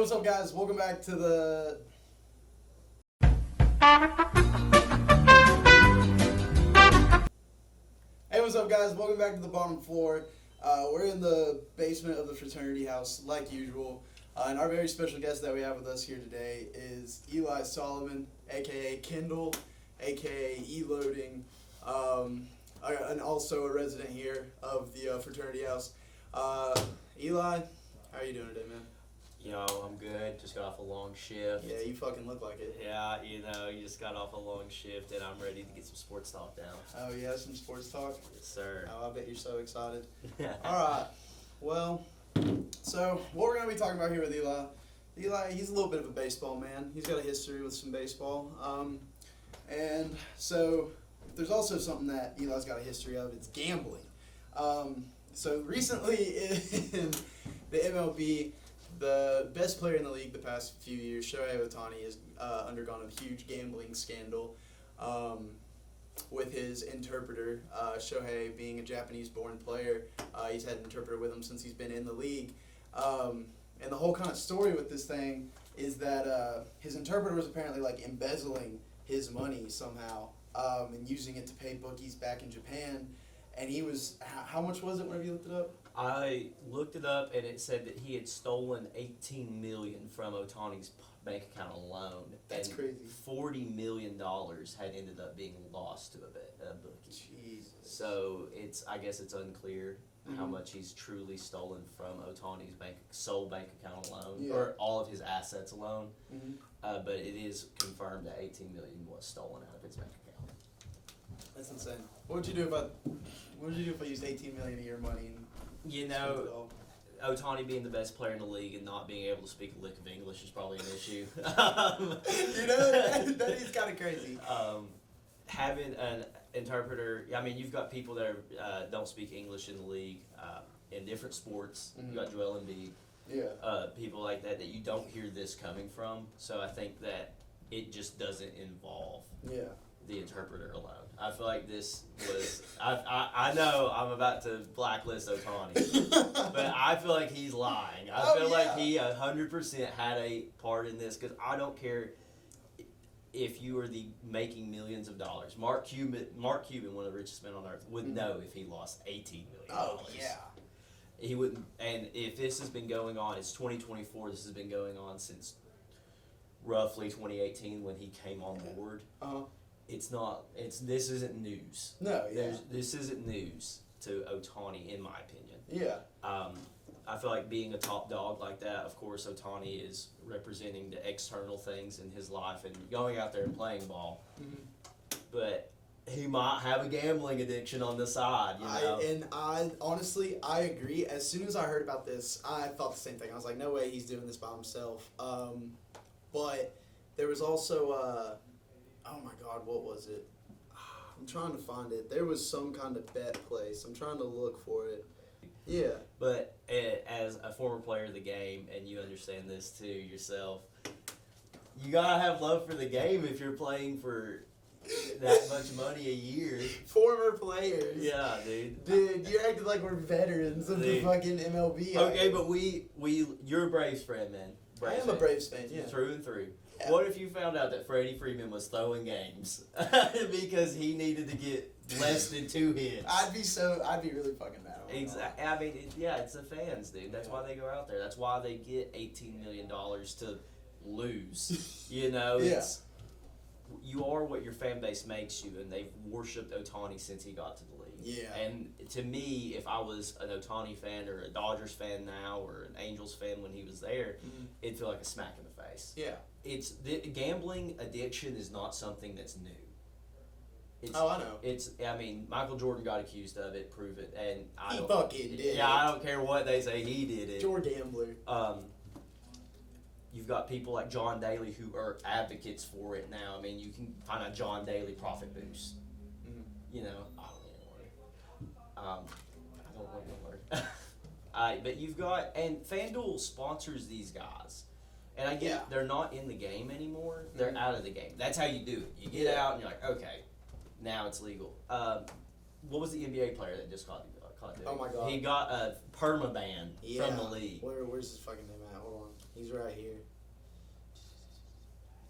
what's up, guys? Welcome back to the... Hey, what's up, guys? Welcome back to the bottom floor. We're in the basement of the fraternity house, like usual. And our very special guest that we have with us here today is Eli Solomon, a.k.a. Kendall, a.k.a. E-Loading, and also a resident here of the fraternity house. Eli, how are you doing today, man? I'm good. Just got off a long shift. Yeah, you fucking look like it. Yeah, you just got off a long shift, and I'm ready to get some sports talk down. Oh, yeah, some sports talk? Yes, sir. Oh, I bet you're so excited. All right. Well, so what we're going to be talking about here with Eli, he's a little bit of a baseball man. He's got a history with some baseball. And so there's also something that Eli's got a history of. It's gambling. So recently in the MLB, the best player in the league the past few years, Shohei Ohtani, has undergone a huge gambling scandal with his interpreter. Shohei, being a Japanese-born player, he's had an interpreter with him since he's been in the league. And the whole kind of story with this thing is that his interpreter was apparently like embezzling his money somehow and using it to pay bookies back in Japan. And he was, how much was it whenever you looked it up? I looked it up, and it said that he had stolen $18 million from Ohtani's bank account alone. That's and crazy. $40 million had ended up being lost to a bookie. Jesus. So I guess it's unclear how much he's truly stolen from Ohtani's sole bank account alone, or all of his assets alone. But it is confirmed that $18 million was stolen out of his bank account. That's insane. What would you do if I used $18 million of your money? Ohtani being the best player in the league and not being able to speak a lick of English is probably an issue. That is kind of crazy. Having an interpreter, you've got people that don't speak English in the league in different sports. You've got Joel Embiid. People like that you don't hear this coming from. So I think that it just doesn't involve the interpreter alone. I feel like this was... I know I'm about to blacklist Ohtani, but I feel like he's lying. I feel like he 100% had a part in this, because I don't care if you are making millions of dollars. Mark Cuban, one of the richest men on earth, would know if he lost $18 million. Oh, yeah. He wouldn't. And if this has been going on, it's 2024, this has been going on since roughly 2018 when he came on board. This isn't news. No, yeah. This isn't news to Ohtani, in my opinion. Yeah. I feel like being a top dog like that, of course, Ohtani is representing the external things in his life and going out there and playing ball. But he might have a gambling addiction on the side, Honestly, I agree. As soon as I heard about this, I thought the same thing. I was like, no way he's doing this by himself. But there was also... oh my God, what was it? I'm trying to find it. There was some kind of bet place. I'm trying to look for it. Yeah. But as a former player of the game, and you understand this too yourself, you gotta have love for the game if you're playing for that much money a year. Former players. Yeah, dude. Dude, you're acting like we're veterans of the fucking MLB. Okay, but you're a Braves fan, man. I am a Braves fan, yeah. Through and through. Yeah. What if you found out that Freddie Freeman was throwing games because he needed to get less than 2 hits? I'd be really fucking mad. Exactly. It's the fans, dude. That's why they go out there. That's why they get $18 million to lose. You are what your fan base makes you, and they've worshipped Ohtani since he got to the league. Yeah. And to me, if I was an Ohtani fan or a Dodgers fan now or an Angels fan when he was there, it'd feel like a smack in the face. Yeah. The gambling addiction is not something that's new. I know. Michael Jordan got accused of it, prove it, and he fucking did. Yeah, I don't care what they say, he did it. Jordan gambler. You've got people like John Daly who are advocates for it now. You can find a John Daly profit boost. I don't want to learn. But you've got, and FanDuel sponsors these guys. And I get they're not in the game anymore. They're out of the game. That's how you do it. You get out and you're like, okay, now it's legal. What was the NBA player that just caught it? Oh my God. He got a permaban from the league. Where's his fucking name at? Hold on. He's right here.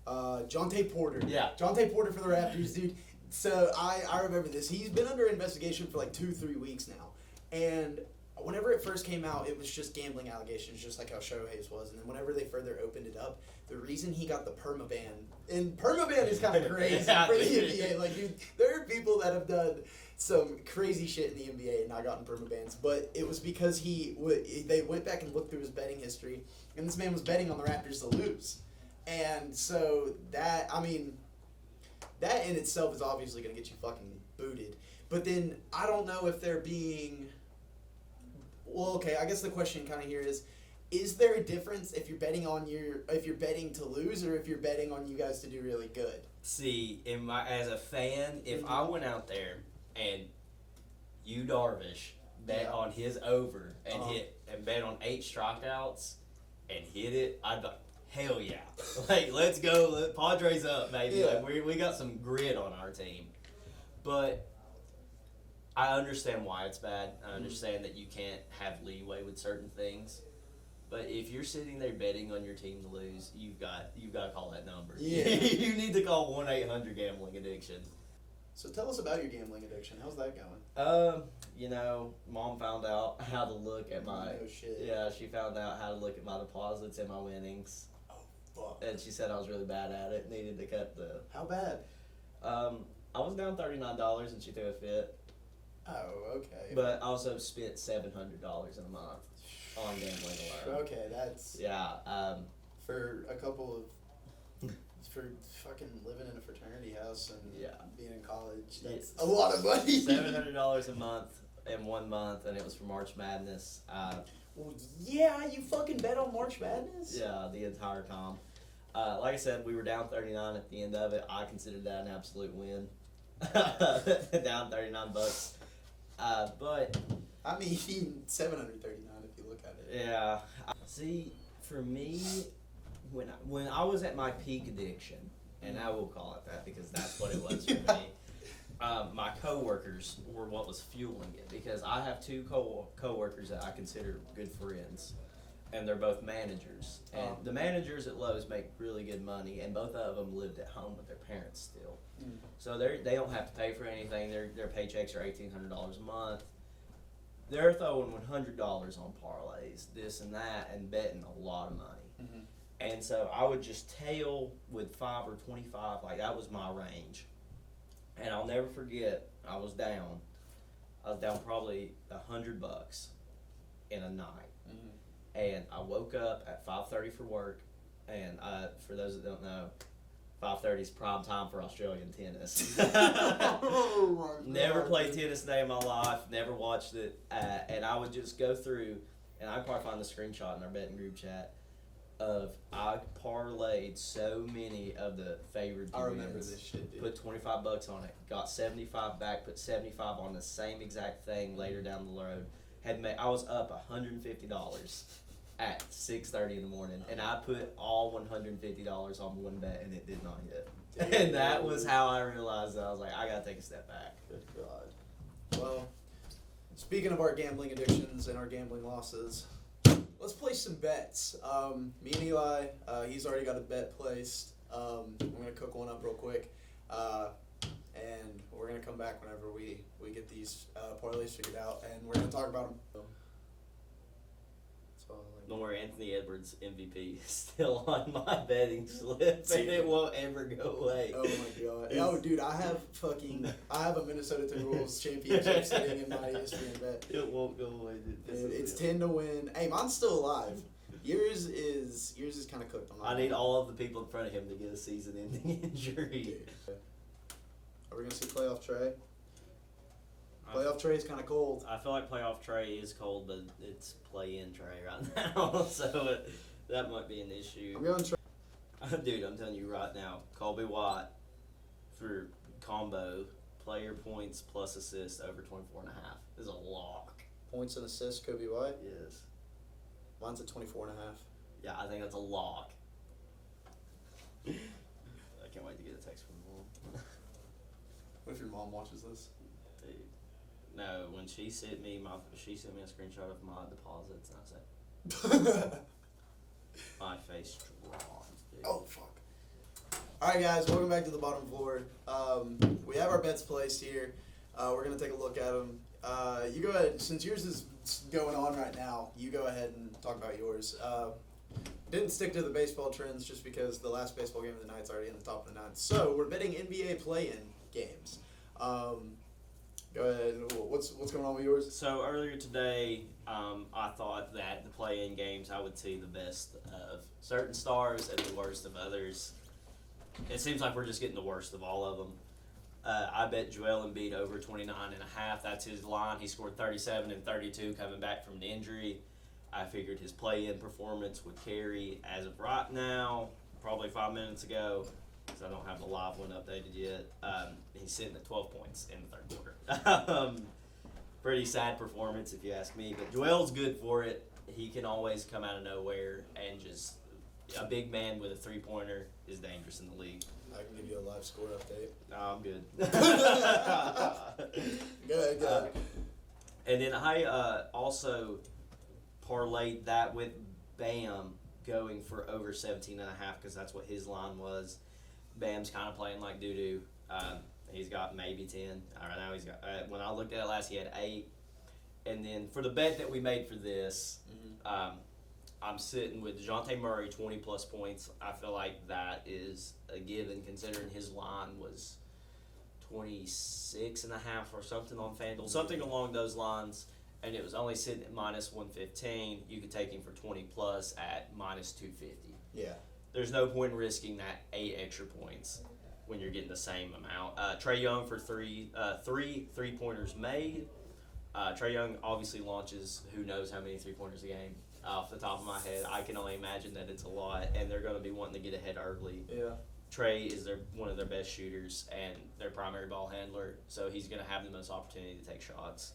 Jonte Porter. Yeah. Jonte Porter for the Raptors, dude. So I remember this. He's been under investigation for like 2-3 weeks now. And whenever it first came out, it was just gambling allegations, just like how Shohei's was. And then whenever they further opened it up, the reason he got the permaban, and permaban is kind of crazy Yeah, for the dude. NBA. Like, dude, there are people that have done some crazy shit in the NBA and not gotten permabans, but it was because they went back and looked through his betting history, and this man was betting on the Raptors to lose. And so that in itself is obviously going to get you fucking booted. But then I don't know if they're being... Well, okay, I guess the question kind of here is there a difference if you're betting to lose or if you're betting on you guys to do really good? See, as a fan, if I went out there and Yu Darvish bet on his over and bet on 8 strikeouts and hit it, I'd be like, hell yeah. Like, let's go. Padres up, baby. Yeah. Like, we got some grit on our team. But I understand why it's bad. I understand that you can't have leeway with certain things. But if you're sitting there betting on your team to lose, you've got to call that number. Yeah. You need to call 1-800-GAMBLING addiction. So tell us about your gambling addiction. How's that going? Mom found out how to look at my... No shit. Yeah, she found out how to look at my deposits and my winnings. Oh, fuck. And she said I was really bad at it, needed to cut the... How bad? I was down $39 and she threw a fit. Oh, okay. But I also spent $700 in a month on gambling alone. Okay, that's... Yeah, For a couple of... For fucking living in a fraternity house and being in college, that's a lot of money. $700 a month in 1 month, and it was for March Madness. Well, yeah, you fucking bet on March Madness? Yeah, the entire time. Like I said, we were down 39 at the end of it. I considered that an absolute win. Down $39. But I mean, $739 if you look at it. yeah, see, for me, when I was at my peak addiction, and I will call it that because that's what it was for me. My coworkers were what was fueling it because I have 2 coworkers that I consider good friends, and they're both managers. And the managers at Lowe's make really good money, and both of them lived at home with their parents still. So they don't have to pay for anything. Their paychecks are $1,800 a month. They're throwing $100 on parlays, this and that, and betting a lot of money. Mm-hmm. And so I would just tail with 5 or 25, like that was my range. And I'll never forget, I was down probably $100 in a night. Mm-hmm. And I woke up at 5:30 for work, and for those that don't know, 5:30 is prime time for Australian tennis. Oh my God. Never played tennis a day in my life, never watched it, and I would just go through, and I'd probably find the screenshot in our betting group chat of I parlayed so many of the favored I remember wins. this shit, dude. Put $25 on it, got 75 back, put 75 on the same exact thing later down the road. I was up $150 at 6:30 in the morning, and I put all $150 on one bet, and it did not hit. Dude. And that was how I realized that I was like, I gotta take a step back. Good God. Well, speaking of our gambling addictions and our gambling losses, let's place some bets. Me and Eli, he's already got a bet placed. I'm going to cook one up real quick. And we're going to come back whenever we get these parlays figured out. And we're going to talk about them. So, Don't worry, Anthony Edwards MVP is still on my betting slip, and it won't ever go away. oh my God. Oh, dude, I have a Minnesota Timberwolves championship sitting in my ESPN bet. It won't go away, dude. It's 10 to win. Hey, mine's still alive. Yours is kind of cooked. I need all of the people in front of him to get a season-ending injury. Are we gonna see playoff Trey? Playoff Trey is kind of cold. I feel like playoff Trey is cold, but it's play-in Trey right now, so that might be an issue. I'm going Trey. Dude, I'm telling you right now, Colby White for combo player points plus assists over 24.5 is a lock. Points and assists, Kobe White. Yes. Mine's at 24.5. Yeah, I think that's a lock. I can't wait to get a text from mom. What if your mom watches this? Dude. No, when she sent me a screenshot of my deposits, and I said, my face drawn. Dude. Oh, fuck. All right, guys, welcome back to the bottom floor. We have our bets placed here. We're going to take a look at them. You go ahead. Since yours is going on right now, you go ahead and talk about yours. Didn't stick to the baseball trends just because the last baseball game of the night's already in the top of the ninth. So we're betting NBA play-in games. Go ahead. What's going on with yours? So earlier today, I thought that the play-in games I would see the best of certain stars and the worst of others. It seems like we're just getting the worst of all of them. I bet Joel Embiid over 29.5. That's his line. He scored 37 and 32 coming back from an injury. I figured his play-in performance would carry as of right now, probably 5 minutes ago, because I don't have the live one updated yet. He's sitting at 12 points in the third quarter. Pretty sad performance if you ask me, but Joel's good for it. He can always come out of nowhere and just a big man with a three-pointer is dangerous in the league. I can give you a live score update. No, I'm good. Go ahead. And then I also parlayed that with Bam going for over 17.5 because that's what his line was. Bam's kind of playing like doo-doo. He's got maybe 10. Right now he's got. When I looked at it last, he had 8. And then for the bet that we made for this, I'm sitting with DeJounte Murray, 20-plus points. I feel like that is a given considering his line was 26.5 or something on FanDuel, something along those lines, and it was only sitting at minus 115. You could take him for 20-plus at minus 250. Yeah. There's no point in risking that 8 extra points when you're getting the same amount. Trae Young for three three-pointers made. Trae Young obviously launches who knows how many three-pointers a game. Off the top of my head, I can only imagine that it's a lot, and they're going to be wanting to get ahead early. Yeah. Trae is one of their best shooters and their primary ball handler, so he's going to have the most opportunity to take shots.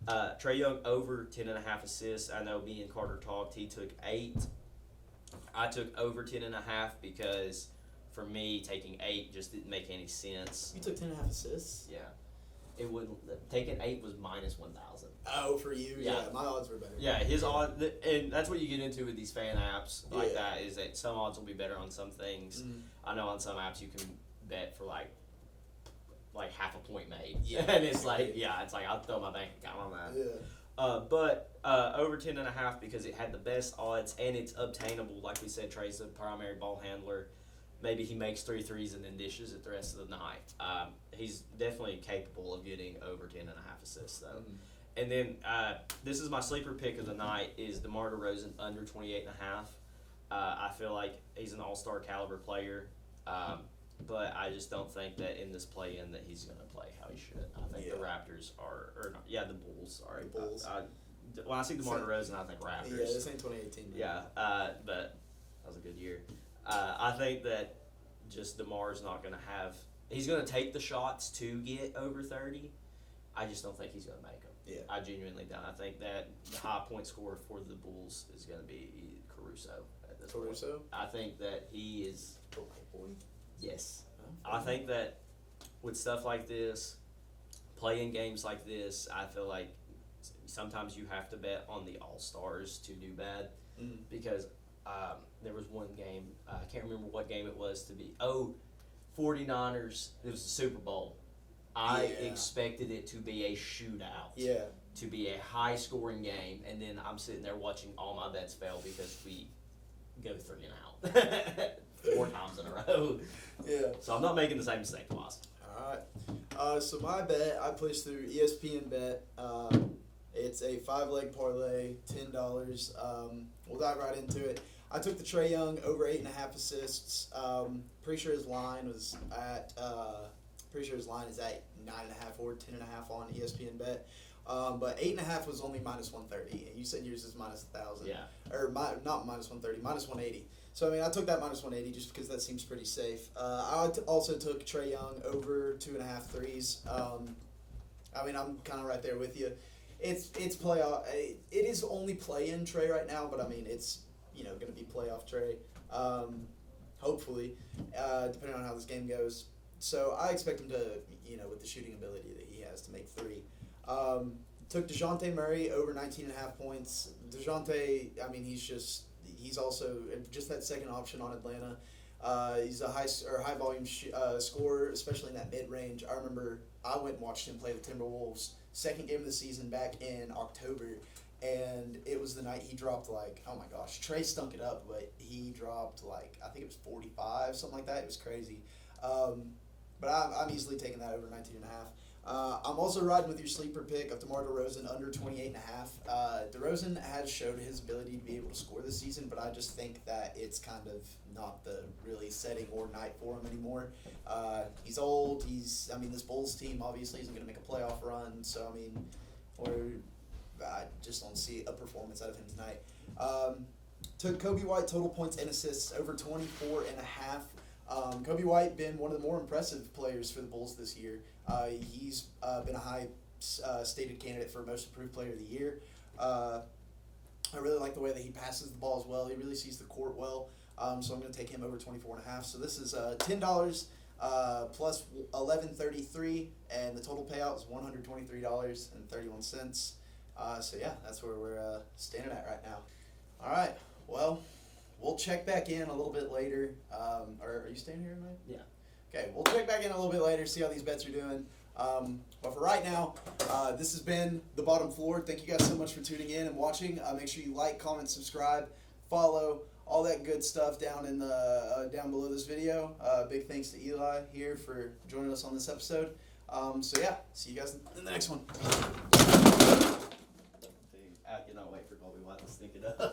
Trae Young over 10.5 assists. I know me and Carter talked. He took 8. I took over 10.5 because for me, taking 8 just didn't make any sense. You took 10.5 assists? Yeah. It wouldn't. Taking 8 was minus 1,000. Oh, for you? Yeah. My odds were better. Yeah, his odds, and that's what you get into with these fan apps like that, is that some odds will be better on some things. I know on some apps you can bet for like half a point made. Yeah. And it's like, I'll throw my bank account on that. Yeah. But over 10.5 because it had the best odds and it's obtainable. Like we said, Trae's the primary ball handler. Maybe he makes 3 threes and then dishes it the rest of the night. He's definitely capable of getting over 10.5 assists, though. And then this is my sleeper pick of the night is DeMar DeRozan under 28.5. I feel like he's an all-star caliber player, but I just don't think that in this play-in that he's going to play how he should. I think the Raptors the Bulls. Sorry, the Bulls. When I see DeMar DeRozan, I think Raptors. Yeah, this ain't 2018. Man. Yeah, but that was a good year. I think that just DeMar's not going to have – he's going to take the shots to get over 30. I just don't think he's going to make them. Yeah. I genuinely don't. I think that the high point scorer for the Bulls is going to be Caruso at this point. I think that he is – yes. I think that with stuff like this, playing games like this, I feel like sometimes you have to bet on the all-stars to do bad because there was one game, I can't remember what game it was to be. 49ers, it was the Super Bowl. I expected it to be a shootout. Yeah. To be a high-scoring game, and then I'm sitting there watching all my bets fail because we go 3 and out 4 times in a row. Yeah. So I'm not making the same mistake twice. All right. So my bet, I placed through ESPN Bet. It's a 5-leg parlay, $10. We'll dive right into it. I took the Trae Young over 8.5 assists. Pretty sure his line is at 9.5 or 10.5 on ESPN Bet. But 8.5 was only minus 130. And you said yours is minus 1,000. Yeah. Or not minus 130, minus 180. So I mean, I took that minus 180 just because that seems pretty safe. I also took Trae Young over 2.5 threes. I mean, I'm kind of right there with you. It's playoff. It is only play-in Trae right now, but I mean, it's going to be playoff Trae. Hopefully, depending on how this game goes. So I expect him to, with the shooting ability that he has, to make 3. Took DeJounte Murray over 19.5 points. DeJounte, I mean, he's also just that second option on Atlanta. He's a high volume scorer, especially in that mid range. I remember I went and watched him play the Timberwolves second game of the season back in October, and it was the night he dropped like, oh my gosh, Trey stunk it up, but he dropped like, I think it was 45, something like that. It was crazy. But I'm easily taking that over 19.5. I'm also riding with your sleeper pick of DeMar DeRozan under 28.5. DeRozan has showed his ability to be able to score this season, but I just think that it's kind of not the really setting or night for him anymore. He's old. This Bulls team obviously isn't going to make a playoff run, so I just don't see a performance out of him tonight. Took Kobe White total points and assists over 24.5. Kobe White been one of the more impressive players for the Bulls this year. He's been a high stated candidate for most improved player of the year. I really like the way that he passes the ball as well. He really sees the court well. So I'm going to take him over 24.5. So this is $10 plus $11.33, and the total payout is $123.31. So yeah, that's where we're standing at right now. All right. Well, we'll check back in a little bit later. Are you staying here tonight? Yeah. Okay, we'll check back in a little bit later, see how these bets are doing. But for right now, this has been The Bottom Floor. Thank you guys so much for tuning in and watching. Make sure you like, comment, subscribe, follow, all that good stuff down in the down below this video. Big thanks to Eli here for joining us on this episode. So yeah, see you guys in the next one. I cannot wait for Kobe White to sneak it up.